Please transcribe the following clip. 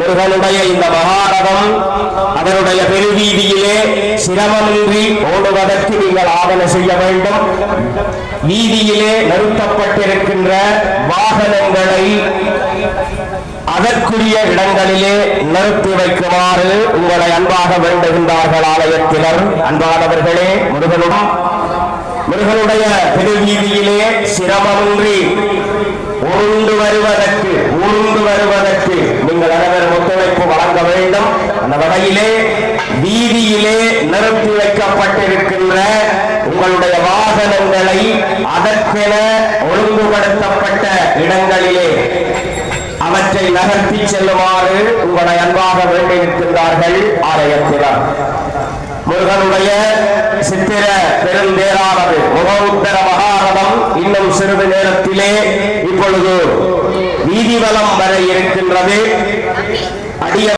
முருகனுடைய இந்த மகாரதம் அதனுடைய பெருவீதியிலே சிரமமின்றி ஓடுவதற்கு நீங்கள் ஆவண செய்ய வேண்டும். வீதியிலே நிறுத்தப்பட்டிருக்கின்ற வாகனங்களை அதற்குரிய இடங்களிலே நிறுத்தி வைக்குமாறு உங்களை அன்பாக வேண்டுகின்றார்கள் ஆலயத்தினர். அன்பானவர்களே, முருகனுடைய திருவீதியிலே சிரமமின்றி ஊர்ந்து வருவதற்கு நீங்கள் அனைவரும் ஒத்துழைப்பு வழங்க வேண்டும். அந்த வகையிலே வீதியிலே நிறுத்தி வைக்கப்பட்டிருக்கின்ற உங்களுடைய வாகனங்களை அதற்கென ஒழுங்குபடுத்தப்பட்ட இடங்களிலே அவற்றை நகர்த்தி செல்லுமாறு உங்களை அன்பாக வேண்டியிருக்கின்றார்கள் ஆலயத்தினர். முருகனுடைய சித்திர பெருந்தேரானது முகவுத்தர மகாரதம் இன்னும் சிறிது நேரத்திலே இப்பொழுது வீதிவலம் வர இருக்கின்றது.